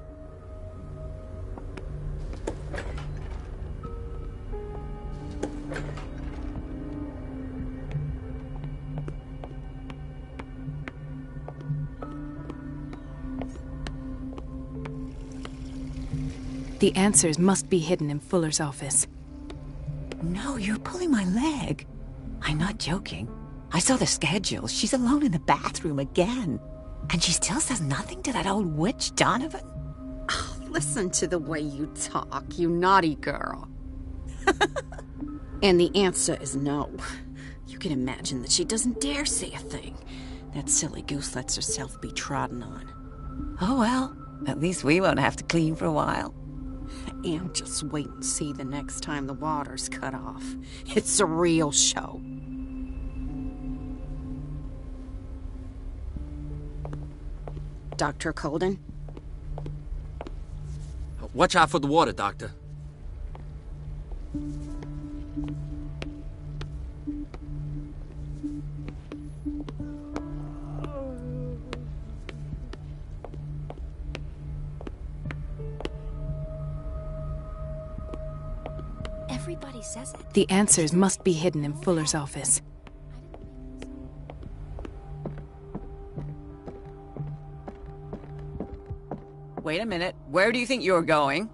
S5: The answers must be hidden in Fuller's office.
S10: No, you're pulling my leg. I'm not joking. I saw the schedule. She's alone in the bathroom again. And she still says nothing to that old witch, Donovan?
S11: Oh, listen to the way you talk, you naughty girl. And the answer is no. You can imagine that she doesn't dare say a thing. That silly goose lets herself be trodden on.
S10: Oh well, at least we won't have to clean for a while.
S11: And just wait and see the next time the water's cut off. It's a real show. Dr. Colden?
S12: Watch out for the water, Doctor.
S4: Everybody says it.
S5: The answers must be hidden in Fuller's office.
S10: Wait a minute. Where do you think you're going?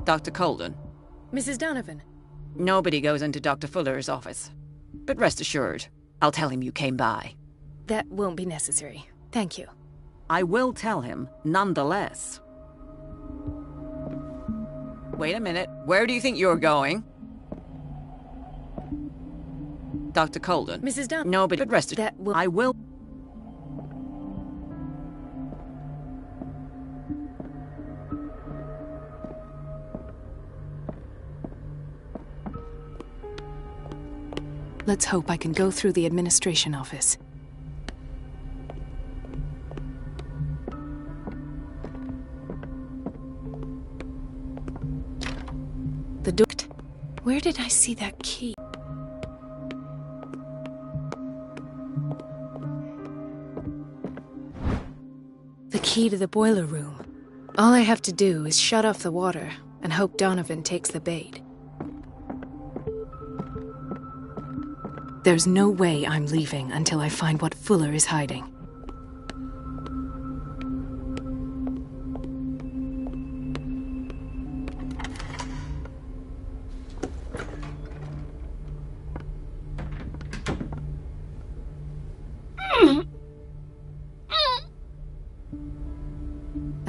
S10: Dr. Colden.
S5: Mrs. Donovan.
S10: Nobody goes into Dr. Fuller's office. But rest assured, I'll tell him you came by.
S5: That won't be necessary. Thank you.
S10: I will tell him, nonetheless. Wait a minute. Where do you think you're going? Dr. Colden.
S5: Mrs. Donovan.
S10: Nobody, but rest assured, I will...
S5: Let's hope I can go through the administration office. The door. Where did I see that key? The key to the boiler room. All I have to do is shut off the water and hope Donovan takes the bait. There's no way I'm leaving until I find what Fuller is hiding.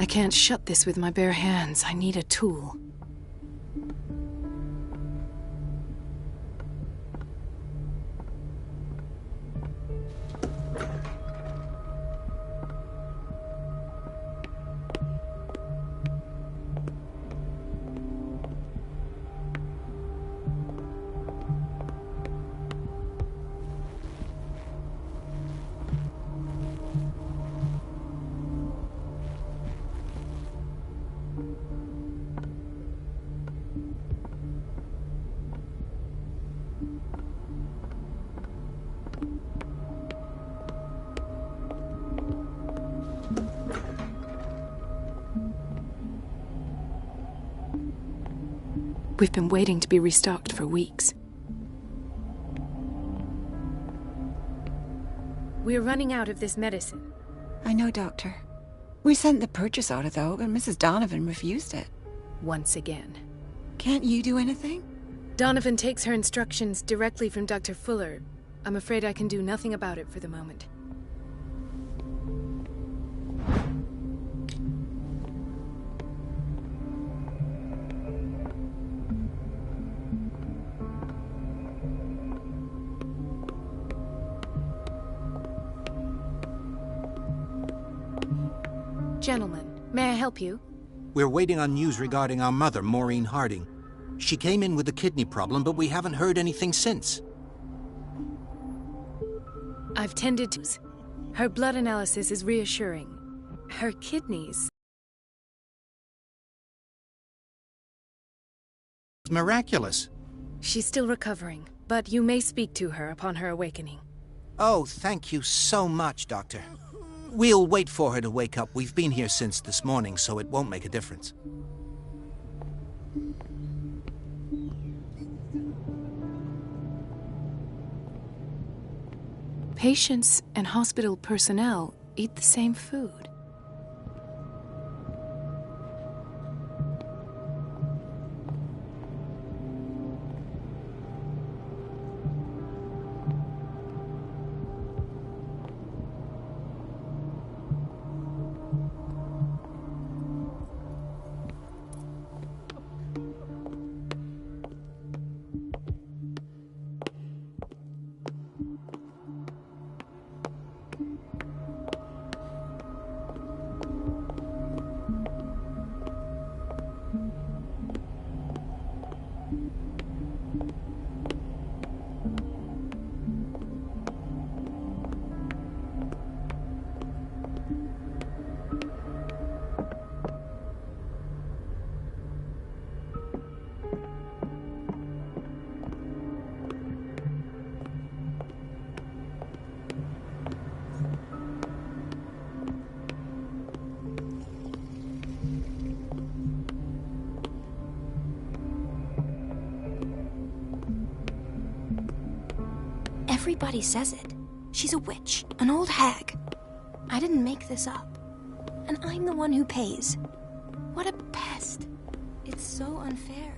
S5: I can't shut this with my bare hands. I need a tool. We've been waiting to be restocked for weeks. We're running out of this medicine.
S10: I know, Doctor. We sent the purchase order, though, but Mrs. Donovan refused it.
S5: Once again.
S10: Can't you do anything?
S5: Donovan takes her instructions directly from Dr. Fuller. I'm afraid I can do nothing about it for the moment. Gentlemen, may I help you?
S13: We're waiting on news regarding our mother, Maureen Harding. She came in with a kidney problem, but we haven't heard anything since.
S5: I've tended to... Her blood analysis is reassuring. Her kidneys...
S13: It's miraculous.
S5: She's still recovering, but you may speak to her upon her awakening.
S13: Oh, thank you so much, Doctor. We'll wait for her to wake up. We've been here since this morning, so it won't make a difference.
S5: Patients and hospital personnel eat the same food.
S4: Everybody says it. She's a witch, an old hag. I didn't make this up. And I'm the one who pays. What a pest. It's so unfair.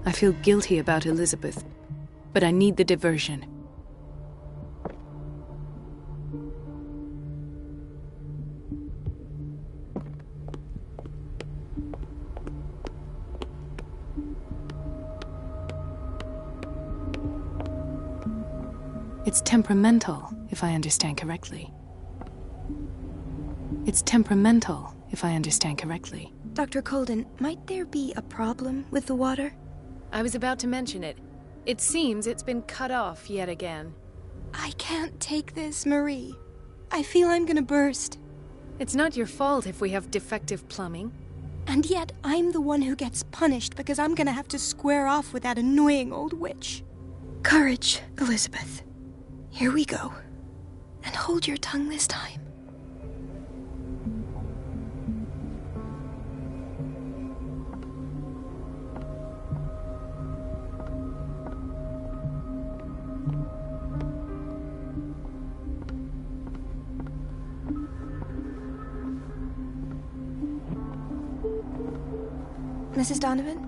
S5: I feel guilty about Elizabeth, but I need the diversion. It's temperamental, if I understand correctly. It's temperamental, if I understand correctly.
S4: Dr. Colden, might there be a problem with the water?
S5: I was about to mention it. It seems it's been cut off yet again.
S4: I can't take this, Marie. I feel I'm gonna burst.
S5: It's not your fault if we have defective plumbing.
S4: And yet, I'm the one who gets punished because I'm gonna have to square off with that annoying old witch. Courage, Elizabeth. Here we go. And hold your tongue this time. Mrs. Donovan?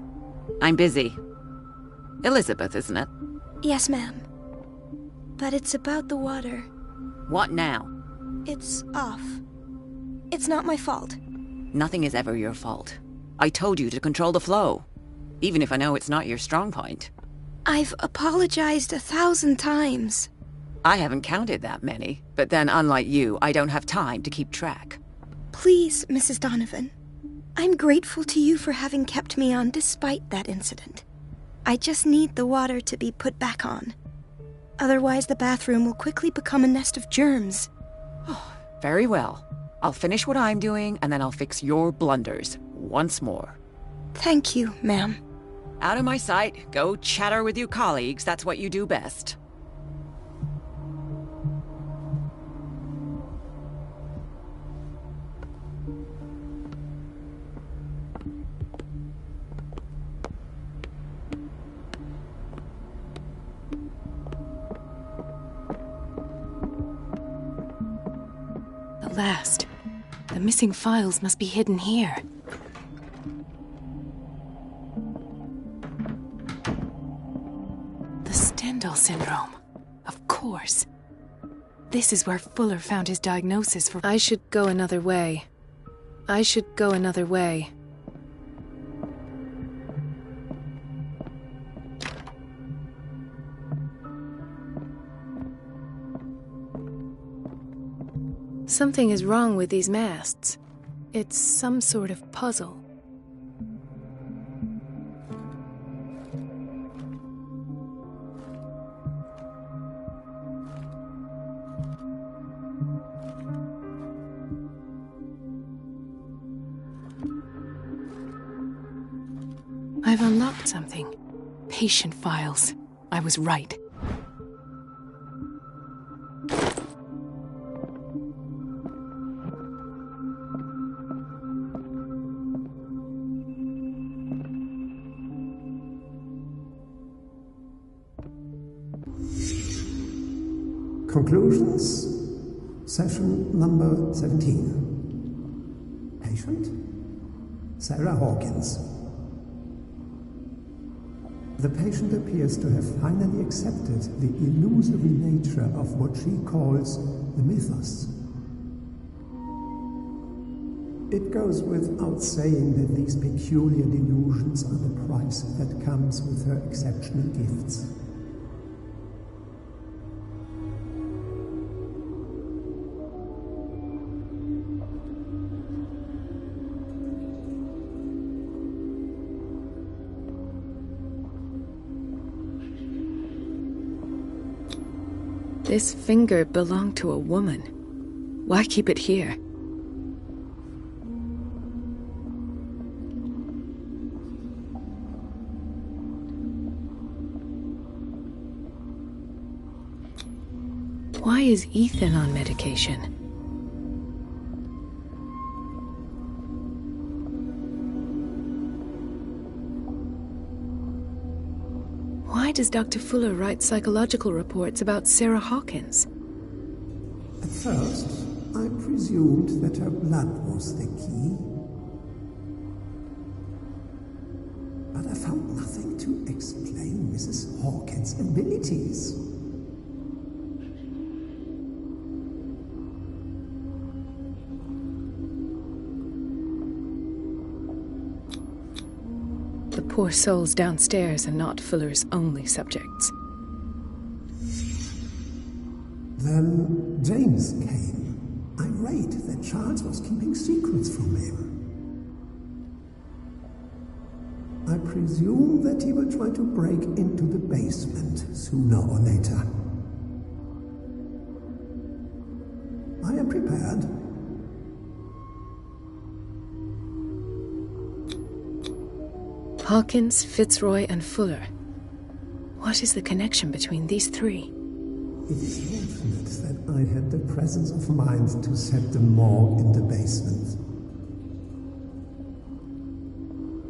S10: I'm busy. Elizabeth, isn't it?
S4: Yes, ma'am. But it's about the water.
S10: What now?
S4: It's off. It's not my fault.
S10: Nothing is ever your fault. I told you to control the flow, even if I know it's not your strong point.
S4: I've apologized 1,000 times.
S10: I haven't counted that many, but then unlike you, I don't have time to keep track.
S4: Please, Mrs. Donovan. I'm grateful to you for having kept me on despite that incident. I just need the water to be put back on. Otherwise, the bathroom will quickly become a nest of germs.
S10: Oh, very well. I'll finish what I'm doing, and then I'll fix your blunders once more.
S4: Thank you, ma'am.
S10: Out of my sight. Go chatter with your colleagues. That's what you do best.
S5: Last. The missing files must be hidden here. The Stendhal syndrome. Of course. This is where Fuller found his diagnosis for— I should go another way. I should go another way. Something is wrong with these masts. It's some sort of puzzle. I've unlocked something. Patient files. I was right.
S6: Conclusions, session number 17. Patient, Sarah Hawkins. The patient appears to have finally accepted the illusory nature of what she calls the mythos. It goes without saying that these peculiar delusions are the price that comes with her exceptional gifts.
S5: This finger belonged to a woman. Why keep it here? Why is Ethan on medication? Why does Dr. Fuller write psychological reports about Sarah Hawkins?
S6: At first, I presumed that her blood was the key. But I found nothing to explain Mrs. Hawkins' abilities.
S5: The poor souls downstairs are not Fuller's only subjects.
S6: Then James came, irate that Charles was keeping secrets from him. I presume that he will try to break into the basement sooner or later. I am prepared.
S5: Hawkins, Fitzroy, and Fuller. What is the connection between these three?
S6: It is fortunate that I had the presence of mind to set them more in the basement.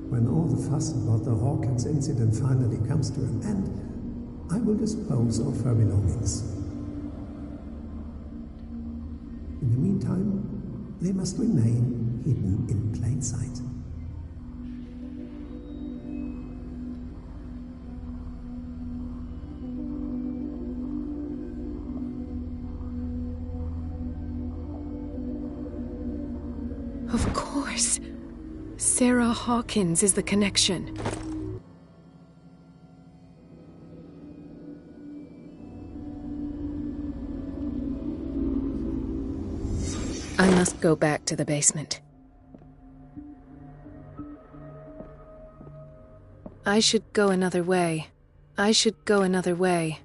S6: When all the fuss about the Hawkins incident finally comes to an end, I will dispose of her belongings. In the meantime, they must remain hidden in plain sight.
S5: Of course. Sarah Hawkins is the connection. I must go back to the basement. I should go another way. I should go another way.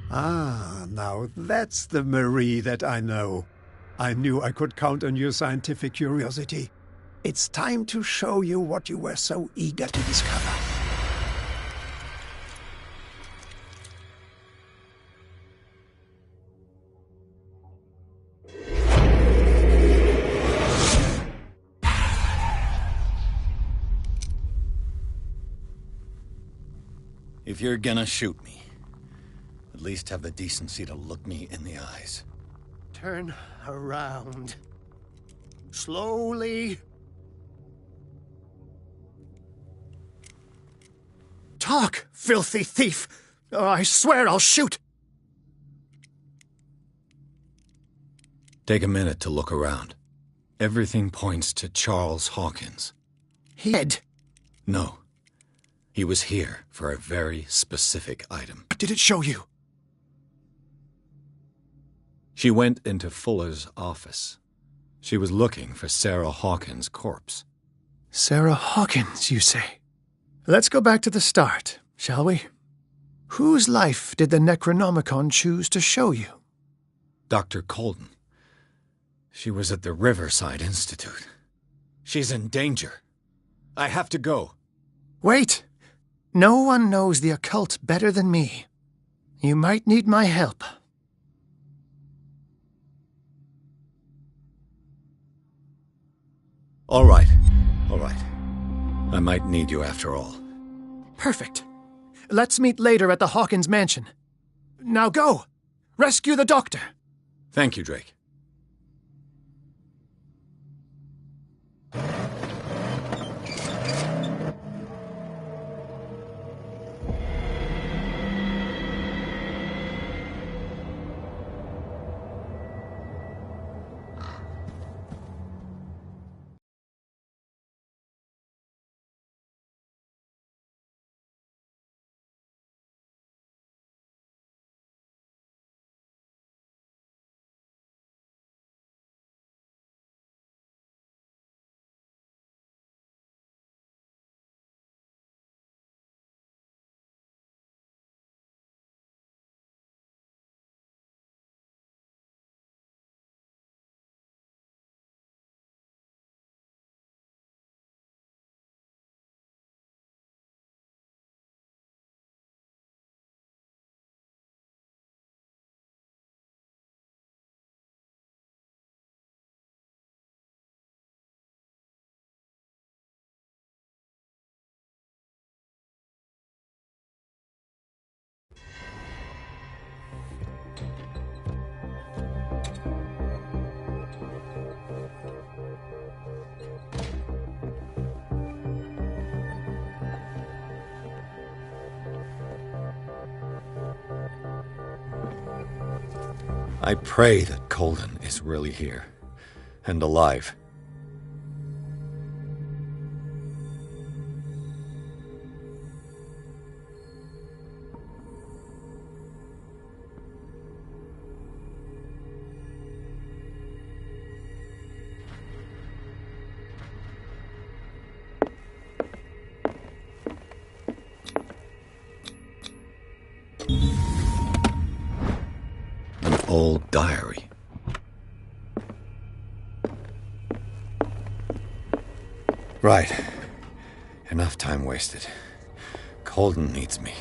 S6: Ah, now that's the Marie that I know. I knew I could count on your scientific curiosity. It's time to show you what you were so eager to discover.
S1: If you're gonna shoot me, at least have the decency to look me in the eyes.
S9: Turn around. Slowly. Talk, filthy thief! Or I swear I'll shoot!
S1: Take a minute to look around. Everything points to Charles Hawkins.
S9: He dead?
S1: No. He was here for a very specific item.
S9: What did it show you?
S1: She went into Fuller's office. She was looking for Sarah Hawkins' corpse.
S9: Sarah Hawkins, you say? Let's go back to the start, shall we? Whose life did the Necronomicon choose to show you?
S1: Dr. Colden. She was at the Riverside Institute. She's in danger. I have to go.
S9: Wait! No one knows the occult better than me. You might need my help.
S1: All right. All right. I might need you after all.
S9: Perfect. Let's meet later at the Hawkins mansion. Now go! Rescue the doctor!
S1: Thank you, Drake. I pray that Colden is really here, and alive. An old diary. Right. Enough time wasted. Colden needs me.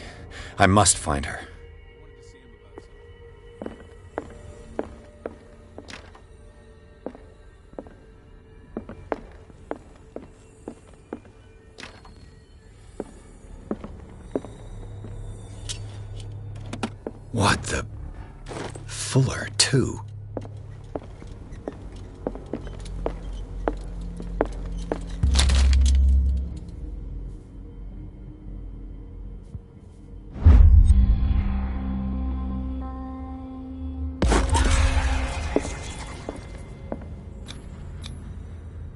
S1: I must find her. What the... Fuller, too.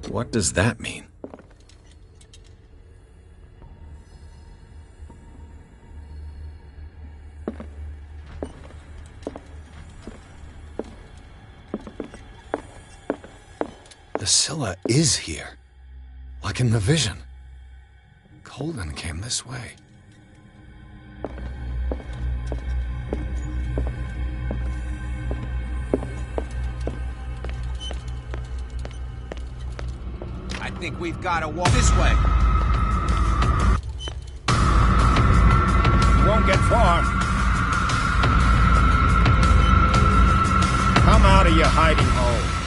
S1: What does that mean? The Scylla is here, like in the vision. Colden came this way.
S13: I think we've got to walk this way.
S14: You won't get far. Come out of your hiding hole.